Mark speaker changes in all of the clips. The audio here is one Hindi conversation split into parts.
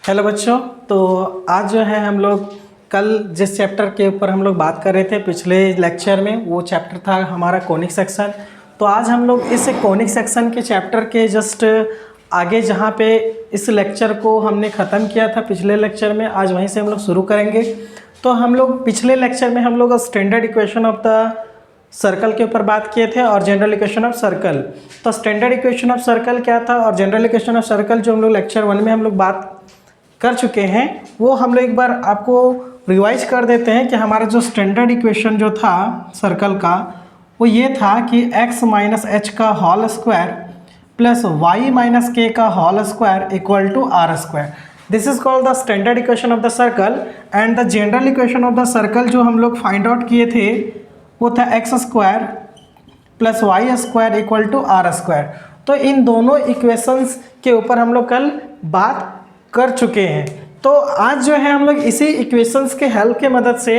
Speaker 1: हेलो बच्चों। तो आज जो है हम लोग कल जिस चैप्टर के ऊपर हम लोग बात कर रहे थे पिछले लेक्चर में, वो चैप्टर था हमारा कोनिक सेक्शन। तो आज हम लोग इस कोनिक सेक्शन के चैप्टर के जस्ट आगे जहाँ पे इस लेक्चर को हमने ख़त्म किया था पिछले लेक्चर में, आज वहीं से हम लोग शुरू करेंगे। तो हम लोग पिछले लेक्चर में हम लोग standard equation of the circle के ऊपर बात किए थे और जनरल इक्वेशन ऑफ सर्कल। तो स्टैंडर्ड इक्वेशन ऑफ सर्कल क्या था और जनरल इक्वेशन ऑफ सर्कल जो हम लोग लेक्चर 1 में हम लोग बात कर चुके हैं, वो हम लोग एक बार आपको रिवाइज कर देते हैं कि हमारा जो स्टैंडर्ड इक्वेशन जो था सर्कल का वो ये था कि x माइनस एच का whole square plus y minus K का whole square equal to R square. This is called the standard equation of the circle. And the general equation of the circle जो हम लोग फाइंड आउट किए थे वो था X square plus Y square equal to R square. तो इन दोनों इक्वेशंस के ऊपर हम लोग कल बात कर चुके हैं। तो आज जो है हम लोग इसी इक्वेशंस के हेल्प के मदद से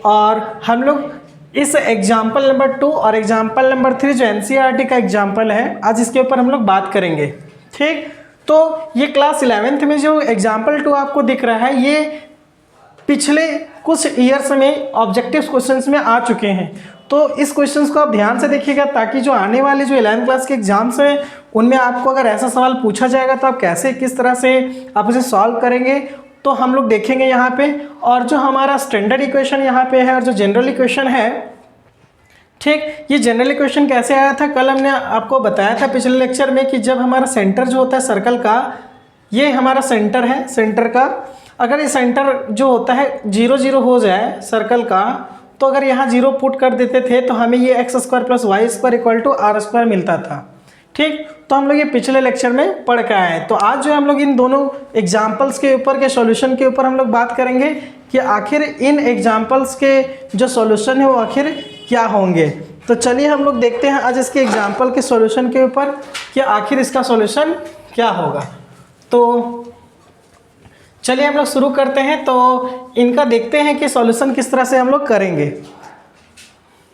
Speaker 1: और हम लोग इस एग्जाम्पल नंबर 2 और एग्जाम्पल नंबर 3 जो एनसीईआरटी का एग्जाम्पल है, आज इसके ऊपर हम लोग बात करेंगे। ठीक, तो ये क्लास 11th में जो एग्जाम्पल 2 आपको दिख रहा है, ये पिछले कुछ ईयर्स में ऑब्जेक्टिव क्वेश्चंस में आ चुके हैं। तो इस क्वेश्चंस को आप ध्यान से देखिएगा ताकि जो आने वाले जो 11th क्लास के एग्जाम्स हैं उनमें आपको अगर ऐसा सवाल पूछा जाएगा तो आप कैसे किस तरह से आप उसे सॉल्व करेंगे, तो हम लोग देखेंगे यहाँ पे। और जो हमारा स्टैंडर्ड इक्वेशन यहाँ पे है और जो जनरल इक्वेशन है, ठीक, ये जनरल इक्वेशन कैसे आया था कल हमने आपको बताया था पिछले लेक्चर में कि जब हमारा सेंटर जो होता है सर्कल का, ये हमारा सेंटर है, सेंटर का अगर ये सेंटर जो होता है 0 0 हो जाए सर्कल का, तो अगर यहाँ 0 पुट कर देते थे तो हमें ये X square plus Y square equal to R square मिलता था। ठीक, तो हम लोग ये पिछले लेक्चर में पढ़ के आए हैं। तो आज जो हम लोग इन दोनों एग्जाम्पल्स के ऊपर के सॉल्यूशन के ऊपर हम लोग बात करेंगे कि आखिर इन एग्जाम्पल्स के जो सॉल्यूशन है वो आखिर क्या होंगे। तो चलिए हम लोग देखते हैं आज इसके एग्जाम्पल के सॉल्यूशन के ऊपर कि आखिर इसका सॉल्यूशन क्या होगा। तो चलिए हम लोग शुरू करते हैं। तो इनका देखते हैं कि सॉल्यूशन किस तरह से हम लोग करेंगे।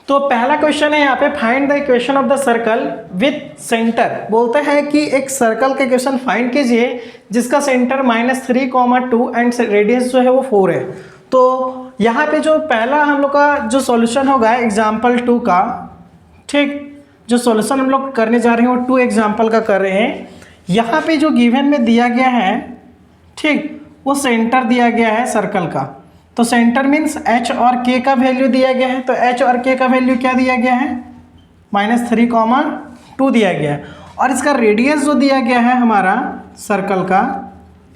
Speaker 1: तो पहला क्वेश्चन है यहाँ पे, find the equation of the circle with centre. बोलते हैं कि एक सर्कल का इक्वेशन फाइंड कीजिए जिसका सेंटर -3, 2 एंड रेडियस जो है वो 4 है। तो यहाँ पे जो पहला हम लोग का जो सॉल्यूशन होगा एग्जाम्पल 2 का, ठीक, जो सॉल्यूशन हम लोग करने जा रहे हैं वो 2 एग्जाम्पल का कर रहे हैं। यहाँ पे जो गिवन में दिया गया है, ठीक, वो सेंटर दिया गया है सर्कल का। तो सेंटर मीन्स h और k का वैल्यू दिया गया है। तो h और k का वैल्यू क्या दिया गया है, -3, 2 दिया गया है। और इसका रेडियस जो दिया गया है हमारा सर्कल का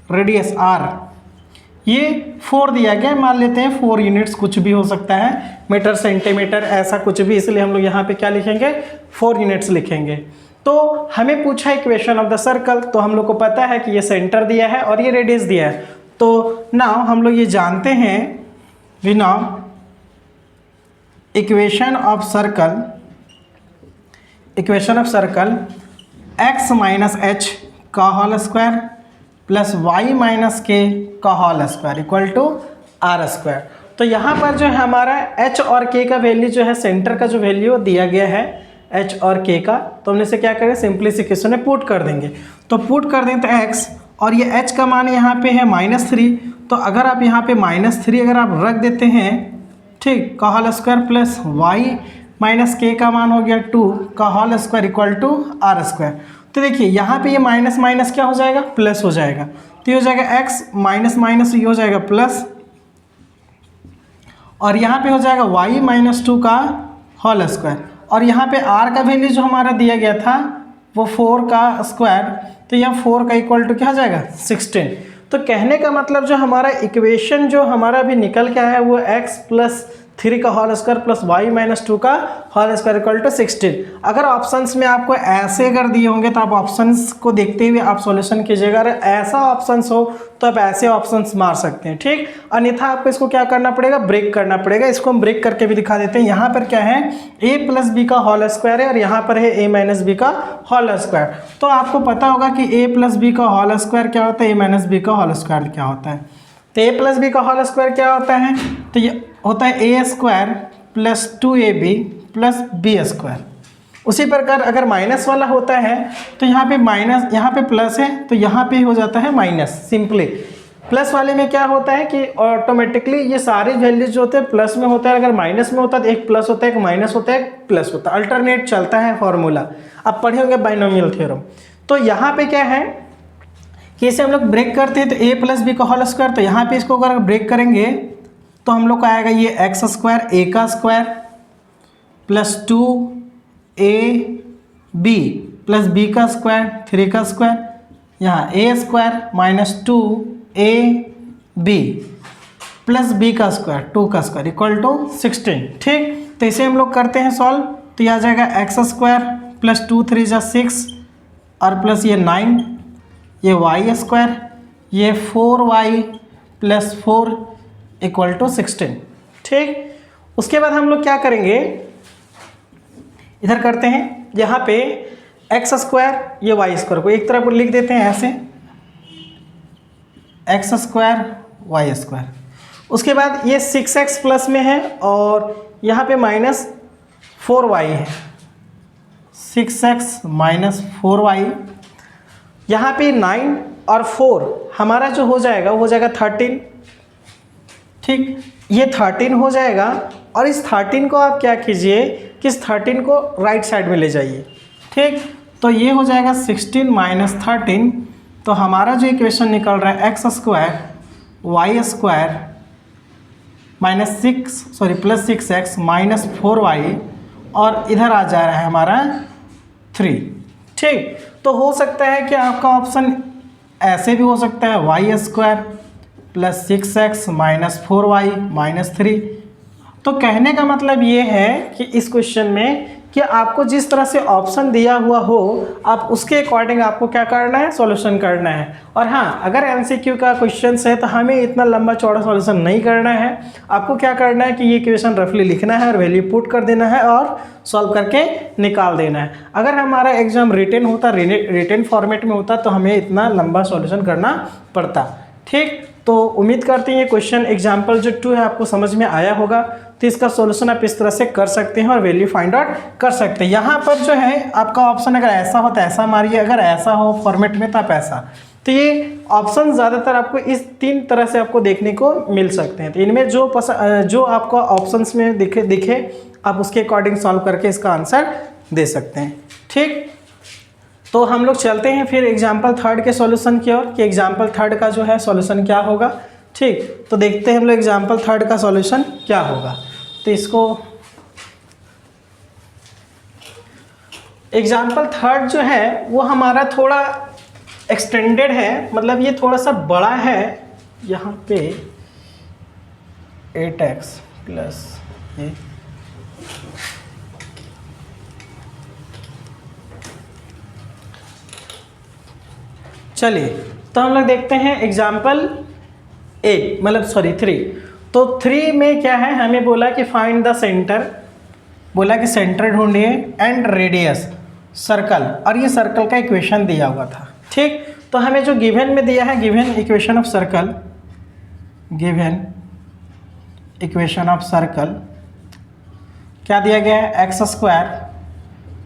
Speaker 1: रेडियस r, ये 4 दिया गया है। मान लेते हैं 4 यूनिट्स, कुछ भी हो सकता है, मीटर सेंटीमीटर ऐसा कुछ भी, इसलिए हम लोग यहाँ पे क्या लिखेंगे, 4 यूनिट्स लिखेंगे। तो हमें पूछा इक्वेशन ऑफ द सर्कल, तो हम लोग को पता है कि ये सेंटर दिया है और ये रेडियस दिया है। तो नाउ हम लोग ये जानते हैं, we now equation of circle, equation of circle x minus H का whole square plus y minus K का whole square equal to R square. तो यहाँ पर जो है हमारा h और k का वैल्यू जो है, सेंटर का जो वैल्यू दिया गया है h और k का, तो हमने से क्या करें, सिंपली इस इक्वेशन में पुट कर देंगे। तो पुट कर दें तो x और ये h का मान यहाँ पे है -3। तो अगर आप यहाँ पे -3 अगर आप रख देते हैं, ठीक, का whole square plus y minus K का मान हो गया 2 का whole square equal to R square. तो देखिए यहाँ पे ये माइनस माइनस क्या हो जाएगा, प्लस हो जाएगा। तो ये हो जाएगा x माइनस माइनस ये हो जाएगा प्लस, और यहाँ पे हो जाएगा y -2 का होल स्क्वायर। और यहाँ पे r का वैल्यू जो हमारा दिया गया था वो 4 का स्क्वायर, तो यहाँ 4 का इक्वल टू क्या हो जाएगा, 16। तो कहने का मतलब जो हमारा इक्वेशन जो हमारा अभी निकल के आया है वो x प्लस 3 का होल स्क्वायर प्लस y -2 का होल स्क्वायर इक्वल टू 16। अगर ऑप्शंस में आपको ऐसे अगर दिए होंगे तो आप ऑप्शंस को देखते हुए आप सॉल्यूशन कीजिएगा। अगर ऐसा ऑप्शंस हो तो आप ऐसे ऑप्शंस मार सकते हैं, ठीक। अन्यथा आपको इसको क्या करना पड़ेगा, ब्रेक करना पड़ेगा। इसको हम ब्रेक करके भी दिखा देते हैं। यहाँ पर क्या है, a प्लस बी का होल स्क्वायर है और यहाँ पर है a माइनस बी का होल स्क्वायर। तो आपको पता होगा कि a प्लस बी का होल स्क्वायर क्या होता है, a माइनस बी का होल स्क्वायर क्या होता है। तो a प्लस बी का होल स्क्वायर क्या होता है, तो ये होता है a square plus 2ab plus B square. उसी प्रकार अगर माइनस वाला होता है तो यहाँ पे माइनस, यहाँ पे प्लस है तो यहाँ पे हो जाता है माइनस। सिंपली प्लस वाले में क्या होता है कि ऑटोमेटिकली ये सारे वैल्यूज जो होते हैं प्लस में होता है, अगर माइनस में होता है तो एक प्लस होता है, एक माइनस होता है, एक प्लस होता है, अल्टरनेट चलता है फॉर्मूला। आप पढ़े होंगे बाइनोमियल थ्योरम। तो यहाँ पे क्या है कि इसे हम लोग ब्रेक करते हैं तो ए प्लस बी का होल स्क्वायर, तो यहाँ पे इसको अगर ब्रेक करेंगे तो हम लोग को आएगा ये एक्स स्क्वायर ए का square plus 2ab plus B का स्क्वायर 3 का स्क्वायर, यहाँ A square minus 2ab plus B का स्क्वायर 2 का स्क्वायर इक्वल टू 16। ठीक, तो इसे हम लोग करते हैं सॉल्व, तो यह आ जाएगा एक्स स्क्वायर प्लस 2 3 जा 6 और प्लस ये 9, ये वाई स्क्वायर, ये 4y प्लस 4 इक्वल टू 16। ठीक, उसके बाद हम लोग क्या करेंगे, इधर करते हैं यहाँ पे एक्स स्क्वायर ये वाई स्क्वायर को एक तरफ लिख देते हैं ऐसे, एक्स स्क्वायर वाई स्क्वायर। उसके बाद ये 6x प्लस में है और यहाँ पे माइनस 4y है, 6x माइनस 4y, यहाँ पे 9 और 4 हमारा जो हो जाएगा वो हो जाएगा 13। ठीक, ये 13 हो जाएगा और इस 13 को आप क्या कीजिए कि इस 13 को राइट साइड में ले जाइए। ठीक, तो ये हो जाएगा 16 माइनस 13, तो हमारा जो इक्वेशन निकल रहा है X square Y square minus plus 6x minus 4y और इधर आ जा रहा है हमारा 3। ठीक, तो हो सकता है कि आपका ऑप्शन ऐसे भी हो सकता है Y square plus 6x minus 4y minus 3। तो कहने का मतलब ये है कि इस क्वेश्चन में कि आपको जिस तरह से ऑप्शन दिया हुआ हो आप उसके अकॉर्डिंग आपको क्या करना है, सॉल्यूशन करना है। और हाँ, अगर एमसीक्यू का क्वेश्चन है तो हमें इतना लंबा चौड़ा सॉल्यूशन नहीं करना है। आपको क्या करना है कि ये क्वेश्चन रफली लिखना है और वैल्यू पुट कर देना है और सॉल्व करके निकाल देना है। अगर हमारा एग्जाम रिटन होता, रिटन फॉर्मेट में होता तो हमें इतना लंबा सॉल्यूशन करना पड़ता। ठीक, तो उम्मीद करते हैं ये क्वेश्चन एग्जाम्पल जो 2 है आपको समझ में आया होगा। तो इसका सॉल्यूशन आप इस तरह से कर सकते हैं और वैल्यू फाइंड आउट कर सकते हैं। यहाँ पर जो है आपका ऑप्शन अगर ऐसा हो तो ऐसा मारिए, अगर ऐसा हो फॉर्मेट में तो आप ऐसा। तो ये ऑप्शन ज़्यादातर आपको इस 3 तरह से आपको देखने को मिल सकते हैं। तो इनमें जो आपको ऑप्शंस में दिखे आप उसके अकॉर्डिंग सॉल्व करके इसका आंसर दे सकते हैं। ठीक, तो हम लोग चलते हैं फिर एग्जाम्पल 3 के सॉल्यूशन की ओर कि एग्जाम्पल 3 का जो है सॉल्यूशन क्या होगा। ठीक, तो देखते हैं हम लोग एग्जाम्पल 3 का सॉल्यूशन क्या होगा। तो इसको एग्जाम्पल 3 जो है वो हमारा थोड़ा एक्सटेंडेड है, मतलब ये थोड़ा सा बड़ा है। यहाँ पे 8x प्लस ये चलिए, तो हम लोग देखते हैं एग्जाम्पल 3। तो 3 में क्या है, हमें बोला कि फाइंड द सेंटर, बोला कि सेंटर ढूंढिए एंड रेडियस सर्कल, और ये सर्कल का इक्वेशन दिया हुआ था। ठीक, तो हमें जो गिवन में दिया है given equation of circle, given equation of circle क्या दिया गया है, X square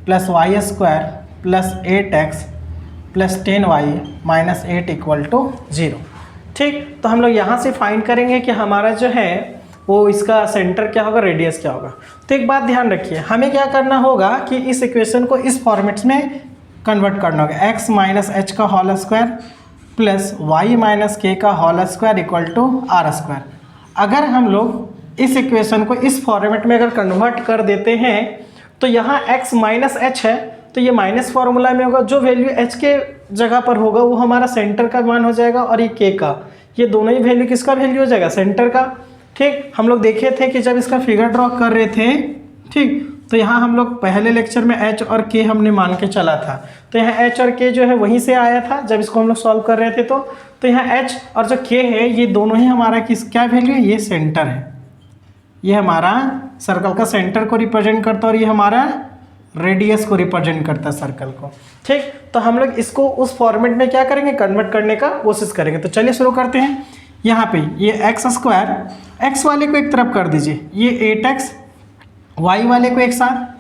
Speaker 1: plus Y square plus 8x plus 10y minus 8 equal to 0। ठीक, तो हम लोग यहाँ से फाइंड करेंगे कि हमारा जो है वो इसका सेंटर क्या होगा, रेडियस क्या होगा। तो एक बात ध्यान रखिए, हमें क्या करना होगा कि इस इक्वेशन को इस फॉर्मेट्स में कन्वर्ट करना होगा। x माइनस एच का whole square plus Y minus K का whole square equal to R square. अगर हम लोग इस इक्वेशन को इस फॉर्मेट में अगर कन्वर्ट कर देते हैं तो यहाँ x माइनस एच है तो ये माइनस फार्मूला में होगा, जो वैल्यू h के जगह पर होगा वो हमारा सेंटर का मान हो जाएगा, और ये k का, ये दोनों ही वैल्यू किसका वैल्यू हो जाएगा, सेंटर का। ठीक, हम लोग देखे थे कि जब इसका फिगर ड्रॉ कर रहे थे, ठीक, तो यहाँ हम लोग पहले लेक्चर में h और k हमने मान के चला था। तो यहाँ h और k जो है वहीं से आया था जब इसको हम लोग सॉल्व कर रहे थे। तो यहाँ h और जो k है ये दोनों ही हमारा क्या वैल्यू है, ये सेंटर है, ये हमारा सर्कल का सेंटर को रिप्रेजेंट करता है और ये हमारा रेडियस को रिप्रेजेंट करता है सर्कल को। ठीक, तो हम लोग इसको उस फॉर्मेट में क्या करेंगे, कन्वर्ट करने का कोशिश करेंगे। तो चलिए शुरू करते हैं। यहाँ पे ये एक्स स्क्वायर, एक्स वाले को एक तरफ कर दीजिए, ये 8x, वाई वाले को एक साथ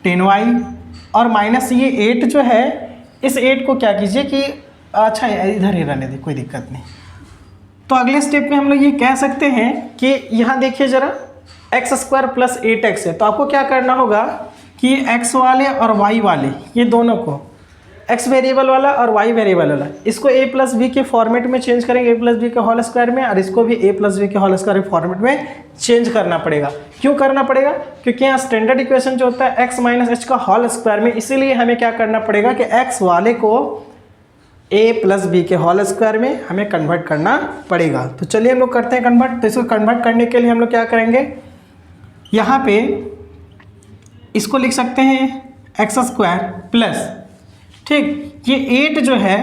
Speaker 1: 10y, और माइनस ये 8 जो है, इस 8 को क्या कीजिए कि अच्छा इधर ही रहने दे, कोई दिक्कत नहीं। तो अगले स्टेप में हम लोग ये कह सकते हैं कि यहाँ देखिए ज़रा एक्स स्क्वायर प्लस 8x है, तो आपको क्या करना होगा कि एक्स वाले और वाई वाले ये दोनों को, एक्स वेरिएबल वाला और वाई वेरिएबल वाला, इसको a प्लस बी के फॉर्मेट में चेंज करेंगे, a प्लस बी के होल स्क्वायर में, और इसको भी a प्लस बी के होल स्क्वायर फॉर्मेट में चेंज करना पड़ेगा। क्यों करना पड़ेगा? क्योंकि यहाँ स्टैंडर्ड इक्वेशन जो होता है x माइनस एच का होल स्क्वायर में, इसीलिए हमें क्या करना पड़ेगा कि x वाले को a प्लस बी के होल स्क्वायर में हमें कन्वर्ट करना पड़ेगा। तो चलिए हम लोग करते हैं कन्वर्ट। तो इसको कन्वर्ट करने के लिए हम लोग क्या करेंगे, यहाँ पे इसको लिख सकते हैं एक्स स्क्वायर प्लस, ठीक, ये 8 जो है,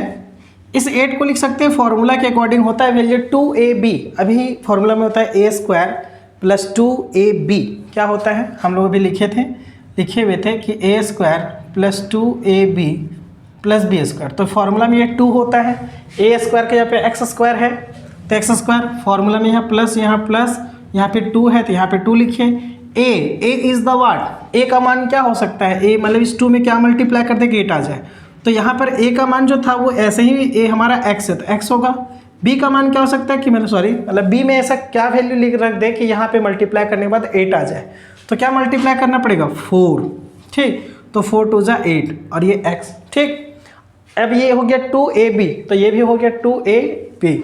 Speaker 1: इस 8 को लिख सकते हैं फॉर्मूला के अकॉर्डिंग होता है वैल्यू 2ab, अभी फॉर्मूला में होता है a स्क्वायर प्लस 2ab। क्या होता है, हम लोग अभी लिखे हुए थे कि a square plus 2ab plus B square, तो फॉर्मूला में ये 2 होता है, a स्क्वायर के यहाँ पे एक्स स्क्वायर है तो एक्स स्क्वायर, फॉर्मूला में यहाँ प्लस यहाँ पे 2 है तो यहाँ पे 2 लिखिए। a is the what, a का मान क्या हो सकता है, a मतलब इस 2 में क्या मल्टीप्लाई कर दे कि 8 आ जाए, तो यहाँ पर a का मान जो था वो ऐसे ही, a हमारा x है तो x होगा। b का मान क्या हो सकता है कि मतलब b में ऐसा क्या वैल्यू लिख रख दे कि यहाँ पे मल्टीप्लाई करने के बाद 8 आ जाए, तो क्या मल्टीप्लाई करना पड़ेगा 4, ठीक, तो 4 2 जा 8 और ये x, ठीक। अब ये हो गया 2ab, तो ये भी हो गया 2ab,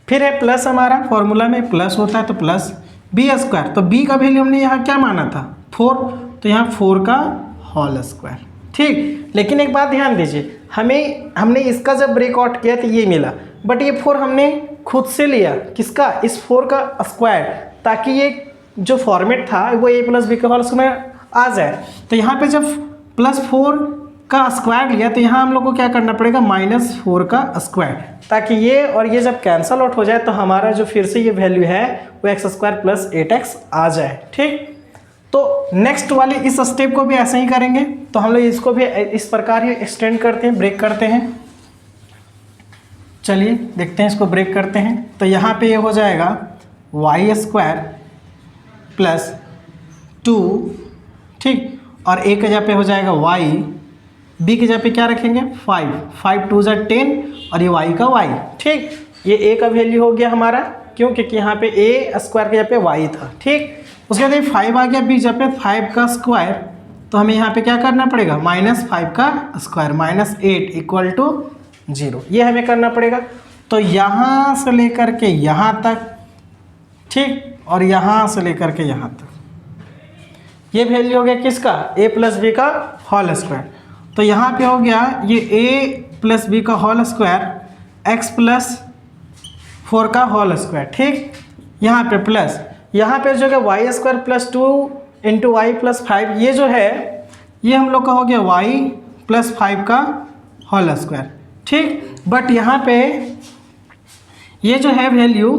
Speaker 1: फिर है प्लस, हमारा फॉर्मूला में प्लस होता है तो प्लस बी स्क्वायर, तो b का वैल्यू हमने यहाँ क्या माना था 4, तो यहाँ 4 का होल स्क्वायर, ठीक। लेकिन एक बात ध्यान दीजिए, हमने इसका जब ब्रेकआउट किया तो ये मिला, बट ये 4 हमने खुद से लिया, किसका, इस 4 का स्क्वायर, ताकि ये जो फॉर्मेट था वो a प्लस बी के होल स्क्वायर आ जाए। तो यहाँ पे जब प्लस 4 का स्क्वायर लिया तो यहाँ हम लोग को क्या करना पड़ेगा -4 का स्क्वायर, ताकि ये और ये जब कैंसल आउट हो जाए तो हमारा जो फिर से ये वैल्यू है वो एक्स स्क्वायर प्लस 8x आ जाए, ठीक। तो नेक्स्ट वाले इस स्टेप को भी ऐसे ही करेंगे, तो हम लोग इसको भी इस प्रकार ही एक्सटेंड करते हैं, ब्रेक करते हैं। चलिए देखते हैं, इसको ब्रेक करते हैं। तो यहाँ पे ये हो जाएगा वाई स्क्वायर प्लस 2, ठीक, और a के जगह पे हो जाएगा y, b के जगह पे क्या रखेंगे 5, 5 2 जा 10 और ये y का y, ठीक। ये a का वैल्यू हो गया हमारा, क्यों, क्योंकि यहाँ पे a स्क्वायर के जगह पे y था, ठीक। उसके बाद 5 आ गया, b जगह पे 5 का स्क्वायर, तो हमें यहाँ पे क्या करना पड़ेगा -5 का स्क्वायर, -8 इक्वल टू 0, ये हमें करना पड़ेगा। तो यहाँ से लेकर के यहाँ तक, ठीक, और यहाँ से लेकर के यहाँ तक, ये वैल्यू हो गया किसका, a प्लस बी का होल स्क्वायर। तो यहाँ पे हो गया ये a प्लस बी का होल स्क्वायर x प्लस 4 का होल स्क्वायर, ठीक। यहाँ पे प्लस, यहाँ पे जो है Y square plus 2 into Y plus 5, ये जो है ये हम लोग का हो गया y प्लस 5 का होल स्क्वायर, ठीक। बट यहाँ पे ये जो है वैल्यू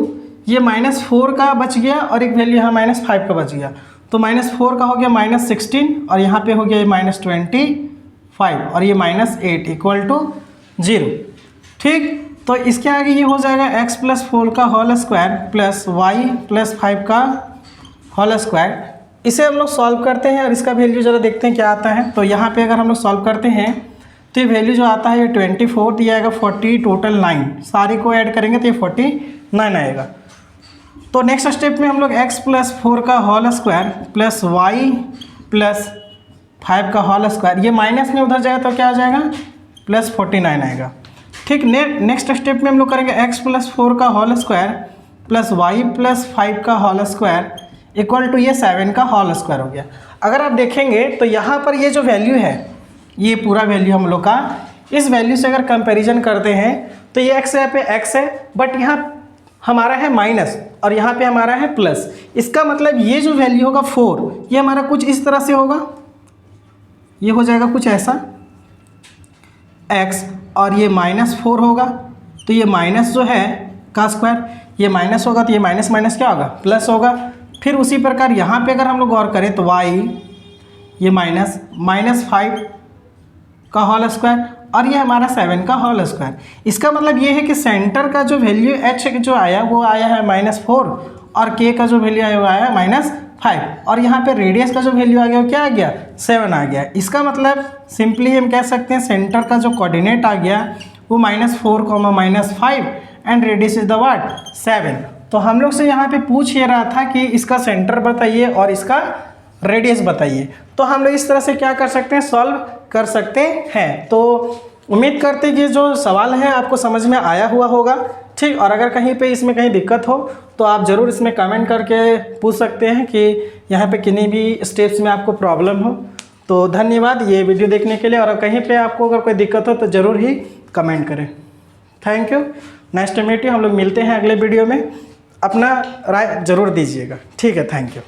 Speaker 1: ये -4 का बच गया और एक वैल्यू यहाँ -5 का बच गया, तो -4 का हो गया -16 और यहाँ पे हो गया ये -25 और ये -8 इक्वल टू 0, ठीक। तो इसके आगे ये हो जाएगा x प्लस 4 का whole square plus y plus 5 का होल स्क्वायर। इसे हम लोग सॉल्व करते हैं और इसका वैल्यू ज़रा देखते हैं क्या आता है। तो यहाँ पे अगर हम लोग सॉल्व करते हैं तो ये वैल्यू जो आता है ये 24, तो ये आएगा 40, टोटल 9, सारी को ऐड करेंगे तो ये 49 आएगा। तो नेक्स्ट स्टेप में हम लोग x प्लस 4 का whole square plus y plus 5 का होल स्क्वायर, ये माइनस में उधर जाएगा तो क्या आ जाएगा +49 आएगा, ठीक। नेक्स्ट स्टेप में हम लोग करेंगे x प्लस 4 का whole square plus y plus 5 का होल स्क्वायर इक्वल टू ये 7 का होल स्क्वायर हो गया। अगर आप देखेंगे तो यहाँ पर ये जो वैल्यू है, ये पूरा वैल्यू हम लोग का, इस वैल्यू से अगर कंपैरिजन करते हैं तो ये x यहाँ पे x है, बट यहाँ हमारा है माइनस और यहाँ पे हमारा है प्लस। इसका मतलब ये जो वैल्यू होगा 4, ये हमारा कुछ इस तरह से होगा, ये हो जाएगा कुछ ऐसा x और ये -4 होगा, तो ये माइनस जो है का स्क्वायर, ये माइनस होगा तो ये माइनस माइनस क्या होगा प्लस होगा। फिर उसी प्रकार यहाँ पे अगर हम लोग गौर करें तो y ये -5 का होल स्क्वायर और ये हमारा 7 का होल स्क्वायर। इसका मतलब ये है कि सेंटर का जो वैल्यू h जो आया वो आया है -4 और k का जो वैल्यू आया वो आया -5 और यहाँ पे रेडियस का जो वैल्यू आ गया वो क्या आ गया 7 आ गया। इसका मतलब सिंपली हम कह सकते हैं सेंटर का जो कोऑर्डिनेट आ गया वो -4, -5 and radius is the what 7। तो हम लोग से यहाँ पे पूछ ये रहा था कि इसका सेंटर बताइए और इसका रेडियस बताइए। तो हम लोग इस तरह से क्या कर सकते हैं, सॉल्व कर सकते हैं। तो उम्मीद करते हैं कि जो सवाल है आपको समझ में आया हुआ होगा, ठीक। और अगर कहीं पे इसमें कहीं दिक्कत हो तो आप ज़रूर इसमें कमेंट करके पूछ सकते हैं कि यहाँ पे किन्हीं भी स्टेप्स में आपको प्रॉब्लम हो। तो धन्यवाद ये वीडियो देखने के लिए, और कहीं पे आपको अगर कोई दिक्कत हो तो ज़रूर ही कमेंट करें। Thank you, nice to meet you. हम लोग मिलते हैं अगले वीडियो में, अपना राय ज़रूर दीजिएगा, ठीक है। Thank you.